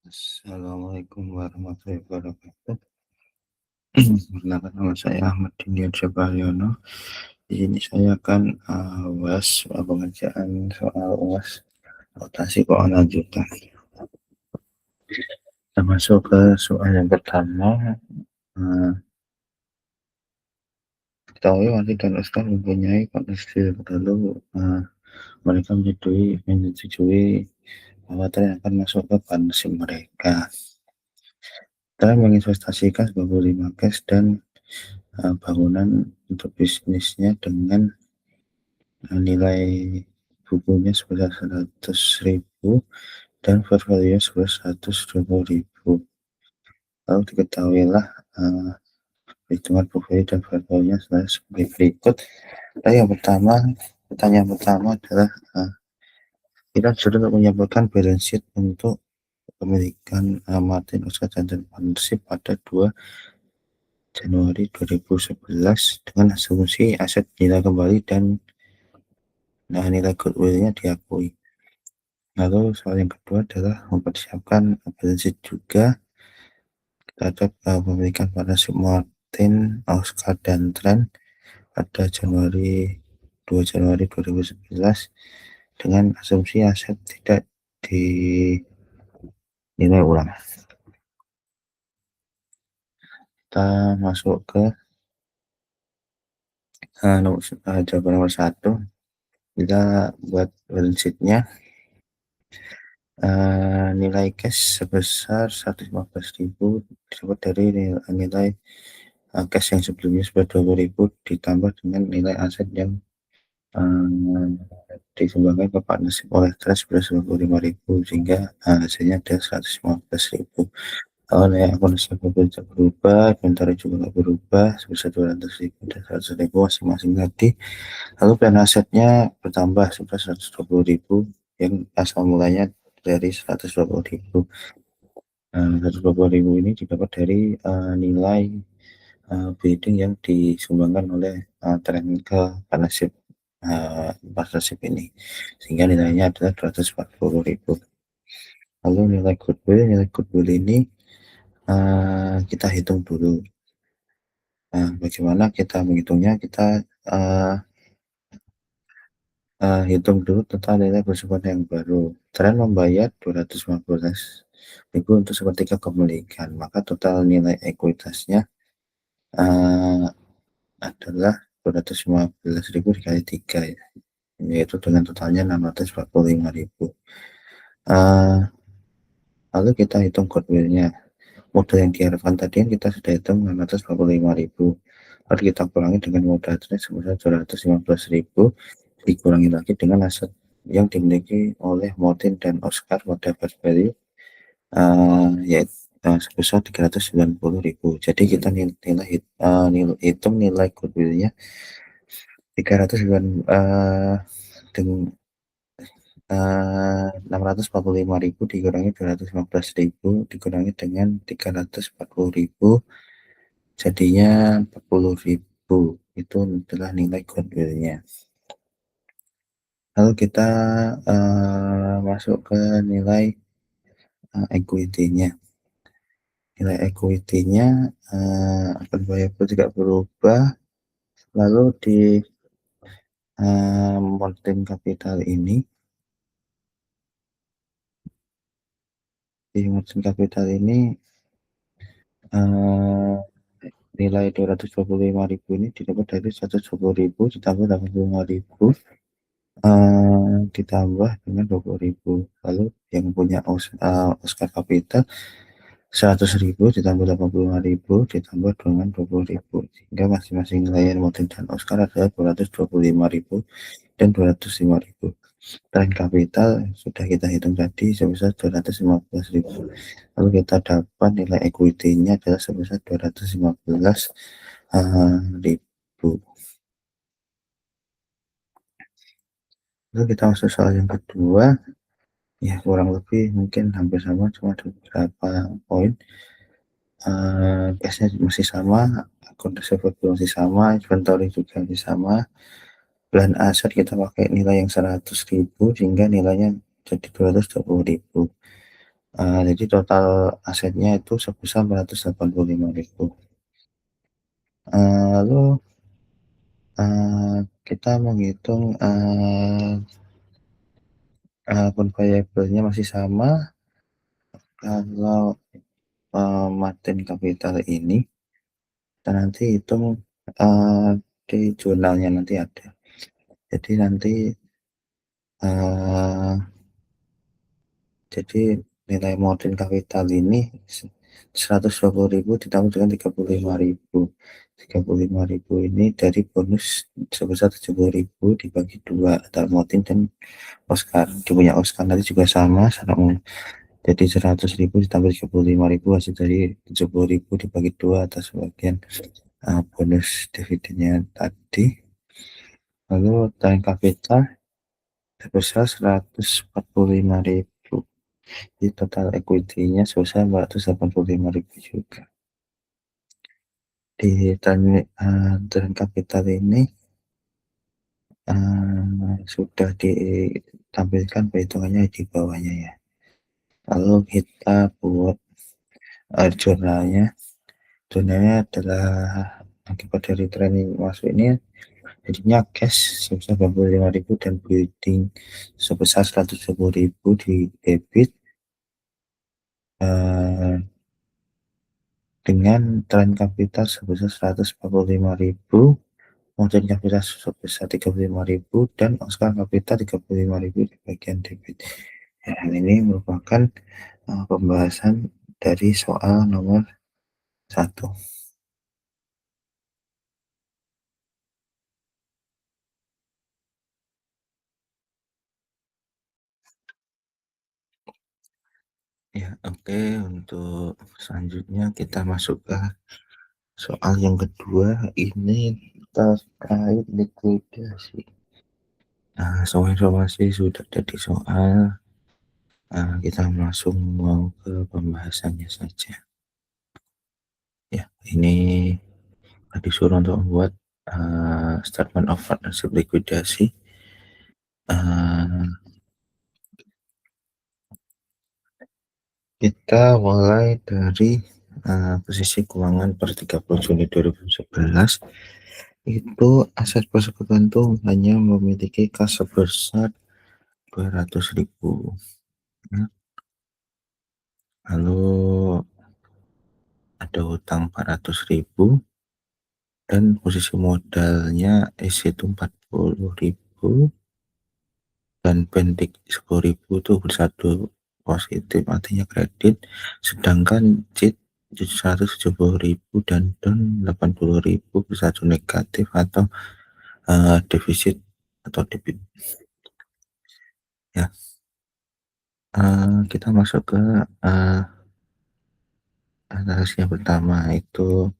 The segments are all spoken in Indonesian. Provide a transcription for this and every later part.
Assalamualaikum warahmatullahi wabarakatuh. Perkenalkan nama saya Ahmad Dinir Syabharyono. Di sini saya akan bahas pengerjaan soal UAS akuntansi keuangan lanjutan. Kita masuk ke soal yang pertama. Ketahui Wali dan Ustaz mempunyai koneksi lalu mereka menyetujui bahwa tren akan masuk ke partnership mereka. Tren menginvestasikan 25 cash dan bangunan untuk bisnisnya dengan nilai bukunya sebesar 100.000 dan fair value sebesar 120.000. Lalu diketahuilah hitungan book value dan fair value-nya sebagai berikut. Pertanyaan pertama adalah kita sudah menyiapkan balance sheet untuk kepemilikan Martin Oscar Johnson Partnership pada 2 Januari 2011 dengan asumsi aset nilai kembali dan nilai goodwill-nya diakui. Lalu soal yang kedua adalah mempersiapkan balance sheet juga terhadap pemilikan partnership Martin, Oscar, dan Trent pada 2 Januari 2011 dengan asumsi aset tidak dinilai ulang. Kita masuk ke jawaban nomor 1. Kita buat balance sheet-nya. Nilai cash sebesar 115.000 didapat dari nilai cash yang sebelumnya sebesar 20.000 ditambah dengan nilai aset yang disumbangkan ke partnership oleh Trust sebesar 25.000 sehingga hasilnya ada 115.000. Kalau nilai akuntansi tidak berubah, inventory juga nggak berubah sebesar 200.000 dan 100.000 masing-masing tadi. Lalu plan asetnya bertambah sebesar 120.000 yang asal mulanya dari 120.000. 120.000 ini didapat dari nilai bidding yang disumbangkan oleh Trend ke partnership ini, sehingga nilainya adalah 240.000. Lalu nilai goodwill ini kita hitung dulu. Bagaimana kita menghitungnya? Kita hitung dulu total nilai bersifat yang baru. Trend membayar 215.000 untuk sepertiga kepemilikan, maka total nilai ekuitasnya adalah 215.000 dikali 3 ya, yaitu dengan totalnya 645.000. Lalu kita hitung goodwill-nya. Modal yang diharapkan tadi kita sudah hitung 645.000. Lalu kita kurangi dengan modal trade sebesar 215.000, dikurangi lagi dengan aset yang dimiliki oleh Martin dan Oscar pada fair value yaitu sebesar 390.000. Jadi kita hitung nilai goodwill-nya 645.000 dikurangi 215.000 dikurangi dengan 340.000 jadinya 40.000. Itu adalah nilai goodwill-nya. Lalu kita masuk ke nilai equity-nya. Nilai equity-nya akan variable tidak berubah. Lalu di Martin Capital ini nilai 225.000 ini didapat dari 120.000 ditambah 85.000 ditambah dengan 20.000. Lalu yang punya Oscar Capital 100.000 ditambah 85.000 ditambah dengan 20.000 sehingga masing-masing nilai Martin dan Oscar adalah 225.000 dan 205.000. Trend Capital sudah kita hitung tadi sebesar 215.000. Lalu kita dapat nilai equity-nya adalah sebesar 215.000. Lalu kita masuk soal yang kedua. Ya kurang lebih mungkin hampir sama, cuma ada beberapa poin. Cashnya masih sama, akun receivable masih sama, inventory juga masih sama. Plan aset kita pakai nilai yang 100.000 sehingga nilainya jadi 220.000. Jadi total asetnya itu sebesar 485.000. Lalu, kita menghitung, variabelnya masih sama. Kalau, margin capital ini kita nanti hitung, di jurnalnya nanti ada. Jadi nanti, eee, jadi nilai margin capital ini 120.000 ditambah dengan 35.000. 35.000 ini dari bonus sebesar 70.000 dibagi 2 antara Motin dan Oscar. Dia punya Oscar nanti juga sama, jadi 100.000 ditambah 35.000 hasil dari 70.000 dibagi 2 atas bagian bonus dividennya tadi. Lalu total kapital sebesar 145.000. Di total equity-nya sebesar 485.000 juga. Di tren kapital ini sudah ditampilkan perhitungannya di bawahnya ya. Lalu kita buat jurnalnya. Jurnalnya adalah akibat dari tren masuk ini jadinya cash sebesar 85.000 dan building sebesar 110.000 di debit, dengan tren kapital sebesar 145.000, modal kapital sebesar 35.000 dan Oscar kapital 35.000 di bagian debit. Ya, ini merupakan pembahasan dari soal nomor 1. Ya, oke. Untuk selanjutnya kita masuk ke soal yang kedua, ini terkait likuidasi. Semua informasi sudah ada di soal. Kita langsung mau ke pembahasannya saja. Ya, ini disuruh untuk membuat statement of partnership likuidasi. Kita mulai dari posisi keuangan per 30 Juni 2011. Itu aset persekutuan itu hanya memiliki kas sebesar 200.000. Ya. Lalu ada hutang 400.000 dan posisi modalnya itu 40.000 dan pendik 10.000 itu bersatu positif artinya kredit, sedangkan JIT 170.000 dan DON 80.000 bersatu negatif atau defisit atau debit. Ya, kita masuk ke analisis yang pertama, itu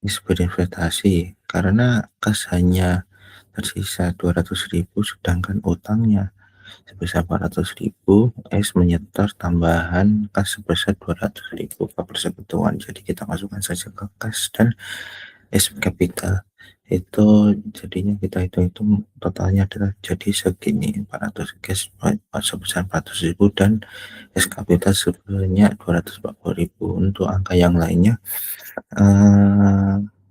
investasi karena kas hanya tersisa 200.000 sedangkan utangnya sebesar 400.000, menyetor tambahan kas sebesar 200.000 ke persekutuan. Jadi kita masukkan saja ke kas dan capital. Itu jadinya kita hitung-hitung totalnya adalah jadi segini, 400 cash sebesar 400.000 dan capital sebenarnya 240.000. Untuk angka yang lainnya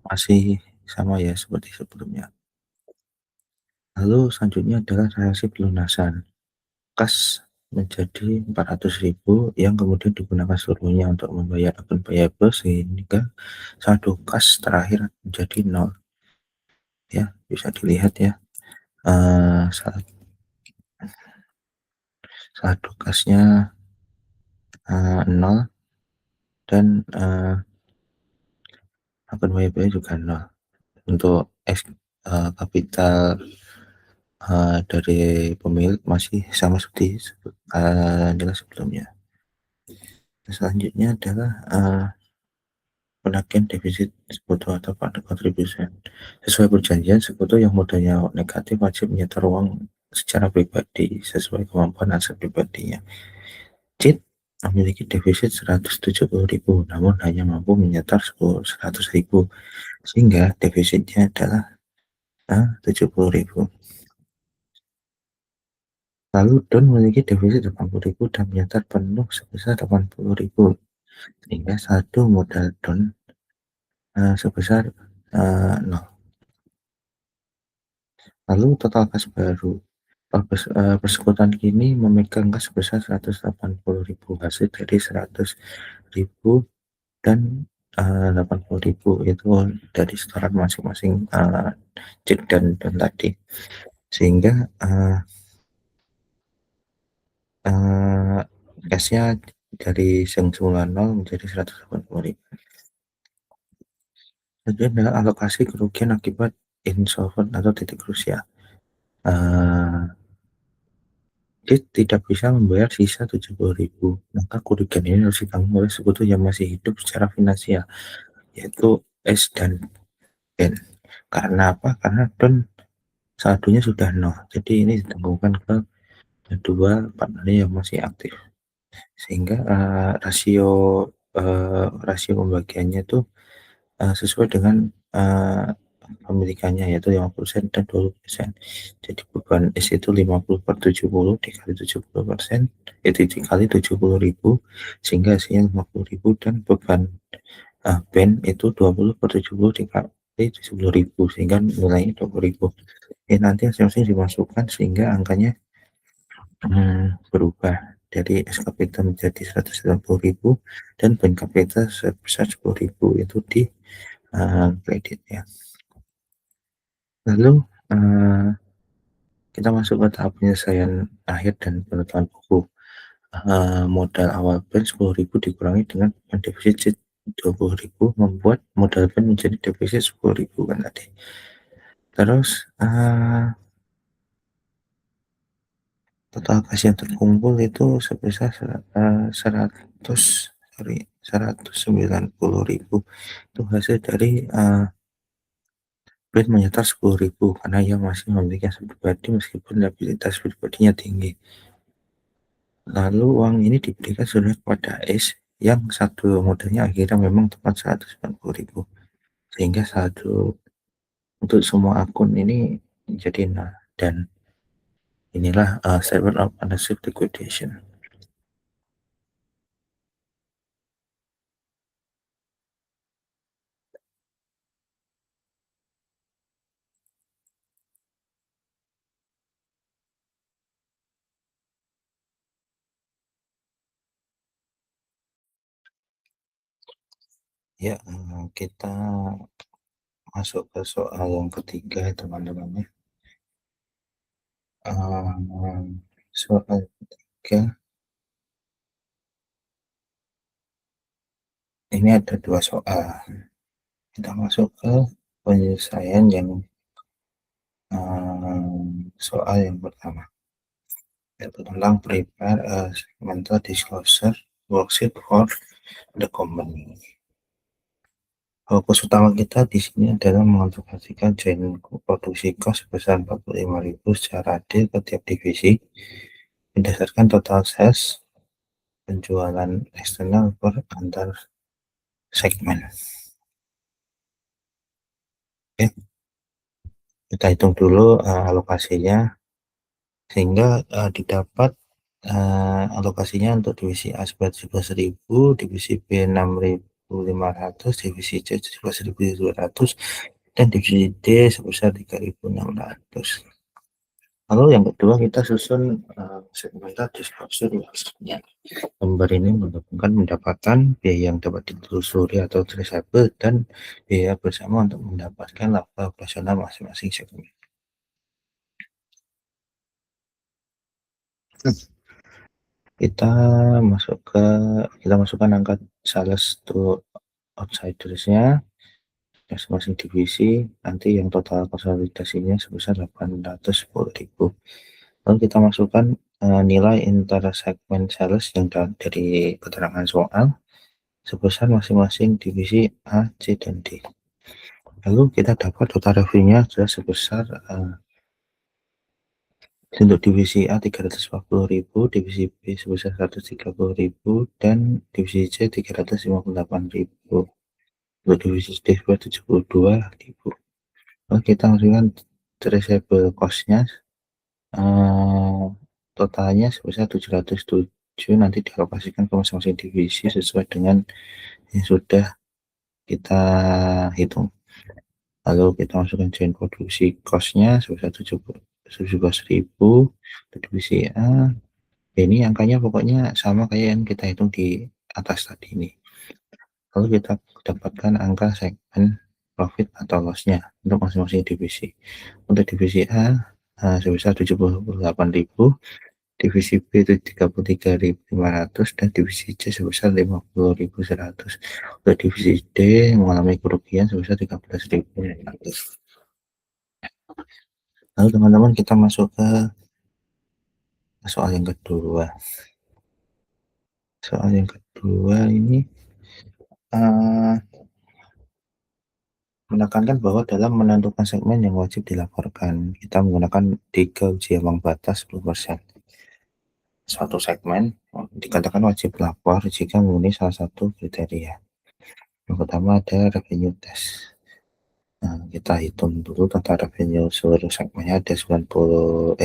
masih sama ya seperti sebelumnya. Lalu selanjutnya adalah transaksi pelunasan. Kas menjadi 400.000 yang kemudian digunakan seluruhnya untuk membayar akun payable sehingga saldo kas terakhir menjadi 0. Ya, bisa dilihat ya. Saldo kasnya 0 dan akun payable juga 0. Untuk kapital dari pemilik masih sama seperti jelas sebelumnya. Selanjutnya adalah penagihan defisit sekutu atau partner contribution. Sesuai perjanjian, sekutu yang modalnya negatif wajib menyetor uang secara pribadi sesuai kemampuan aset pribadinya. CIT memiliki defisit 170.000 namun hanya mampu menyetor 100.000 sehingga defisitnya adalah 70.000. Lalu Don memiliki defisit 80.000 dan menyetor penuh sebesar 80.000, sehingga saldo modal Don sebesar 0. Lalu total kas baru. Persekutuan kini memegang kas sebesar 180.000 hasil dari 100.000 dan 80.000 itu dari setoran masing-masing Jack dan tadi, sehingga kasnya dari semula 0 menjadi 180.000. Jadi adalah alokasi kerugian akibat insolvent atau titik krusial. Dia tidak bisa membayar sisa 70.000, maka kerugian ini harus ditanggung oleh sekutu yang masih hidup secara finansial, yaitu S dan N. Karena apa? Karena Don saldonya sudah 0, jadi ini ditanggungkan ke kedua partnernya yang masih aktif, sehingga rasio pembagiannya itu sesuai dengan pemilikannya, yaitu 50% dan 20%. Jadi beban S itu 50/70 dikali 70%, itu dikali 70.000, sehingga hasilnya 50.000, dan beban Ben itu 20/70 dikali 70.000, sehingga nilainya 20.000. Nanti masing-masing dimasukkan sehingga angkanya berubah dari S capital menjadi 180.000 dan Ben capital sebesar 10.000 itu di kredit ya. Lalu kita masuk ke tahap penyelesaian akhir dan penutupan buku. Modal awal Ben 10.000 dikurangi dengan defisit 20.000 membuat modal Ben menjadi defisit 10.000 kan tadi. Terus total kas yang terkumpul itu sebesar 190.000. Itu hasil dari Ben menyetor 10.000 karena ia masih memiliki aset pribadi meskipun liabilitas pribadinya tinggi. Lalu uang ini diberikan sudah kepada S yang satu modalnya akhirnya memang tepat 190.000, sehingga saldo untuk semua akun ini menjadi 0, dan inilah statement of ownership liquidation. Ya, kita masuk ke soal yang ketiga teman-teman ya. Soal ketiga ini ada 2 soal. Kita masuk ke penyelesaian yang soal yang pertama, yaitu tentang prepare a segmental disclosure worksheet for the company. Fokus utama kita di sini adalah mengalokasikan joint produksi cost sebesar 45.000 secara adil ke tiap divisi berdasarkan total sales penjualan eksternal per antar segmen. Oke, kita hitung dulu alokasinya sehingga didapat alokasinya untuk divisi A 11.000, divisi B 6.500, divisi C 17.200, dan divisi D sebesar 3.600. Lalu yang kedua kita susun segmental disclosure worksheet-nya. Gambar ini menunjukkan pendapatan, biaya yang dapat ditelusuri atau traceable, dan biaya bersama untuk mendapatkan laba operasional masing-masing segmen. Kita masukkan angka sales to outsiders-nya masing-masing divisi, nanti yang total konsolidasinya sebesar 810.000. Lalu kita masukkan nilai intersegmen sales yang dari keterangan soal sebesar masing-masing divisi A, C, dan D. Lalu kita dapat total revenue-nya adalah sebesar untuk divisi A 340.000, divisi B sebesar 130.000, dan divisi C 358.000. Untuk divisi D 72.000. Lalu kita masukkan traceable cost-nya totalnya sebesar 707 nanti dialokasikan ke masing-masing divisi sesuai dengan yang sudah kita hitung. Lalu kita masukkan join produksi cost-nya sebesar 17.000 untuk divisi A. Ini angkanya pokoknya sama kayak yang kita hitung di atas tadi ini. Lalu kita dapatkan angka segmen profit atau loss-nya untuk masing-masing divisi. Untuk divisi A sebesar 78.000, divisi B itu 33.500, dan divisi C sebesar 50.100. Untuk divisi D mengalami kerugian sebesar 13.500. Lalu teman-teman kita masuk ke soal yang kedua. Soal yang kedua ini menekankan bahwa dalam menentukan segmen yang wajib dilaporkan, kita menggunakan 3 uji ambang batas 10%. Suatu segmen dikatakan wajib lapor jika memenuhi salah satu kriteria. Yang pertama ada revenue test. Nah, kita hitung dulu total revenue seluruh segmennya ada 900.000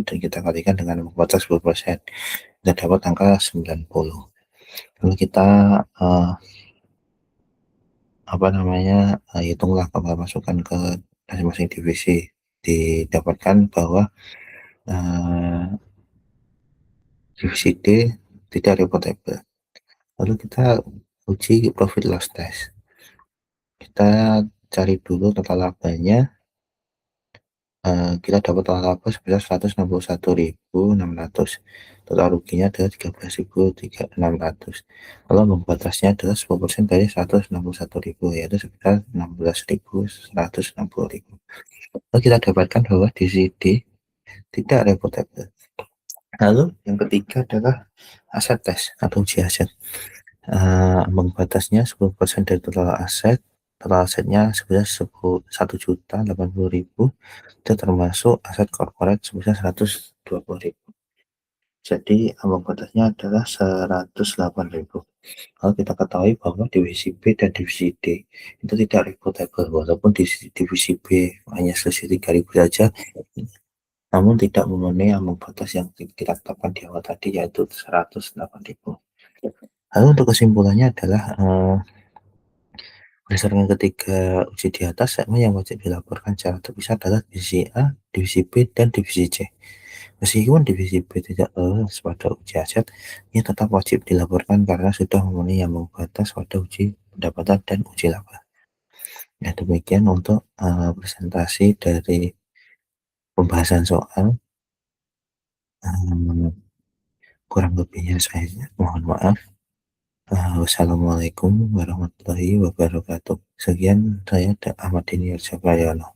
dan kita kalikan dengan ambang batas 10%. Kita dapat angka 90. Lalu kita hitunglah pemasukan ke masing-masing divisi. Didapatkan bahwa divisi D tidak reportable. Lalu kita uji profit loss test. Kita cari dulu total labanya. Kita dapat total laba sebesar 161.600. Total ruginya adalah 13.600. Lalu ambang batasnya adalah 10% dari 161.000, yaitu sekitar 16.160.000. Lalu kita dapatkan bahwa divisi D tidak reportable. Lalu yang ketiga adalah aset test atau uji aset. Ambang batasnya 10% dari total aset. Total asetnya sebesar 1.080.000, itu termasuk aset korporat sebesar 120.000. Jadi ambang batasnya adalah 108.000. Kalau kita ketahui bahwa divisi B dan divisi D itu tidak reportable, walaupun divisi B hanya selisih 3.000 saja, namun tidak memenuhi ambang batas yang kita tetapkan di awal tadi, yaitu 108.000. Lalu untuk kesimpulannya adalah berdasarkan ketiga uji di atas, segmen yang wajib dilaporkan secara terpisah adalah divisi A, divisi B, dan divisi C. Meskipun divisi B tidak lolos pada uji aset, ia tetap wajib dilaporkan karena sudah memenuhi ambang batas pada uji pendapatan dan uji laba. Ya, demikian untuk presentasi dari pembahasan soal. Kurang lebihnya saya mohon maaf. Wassalamualaikum warahmatullahi wabarakatuh. Sekian, saya Ahmad Dini Arsaprayono.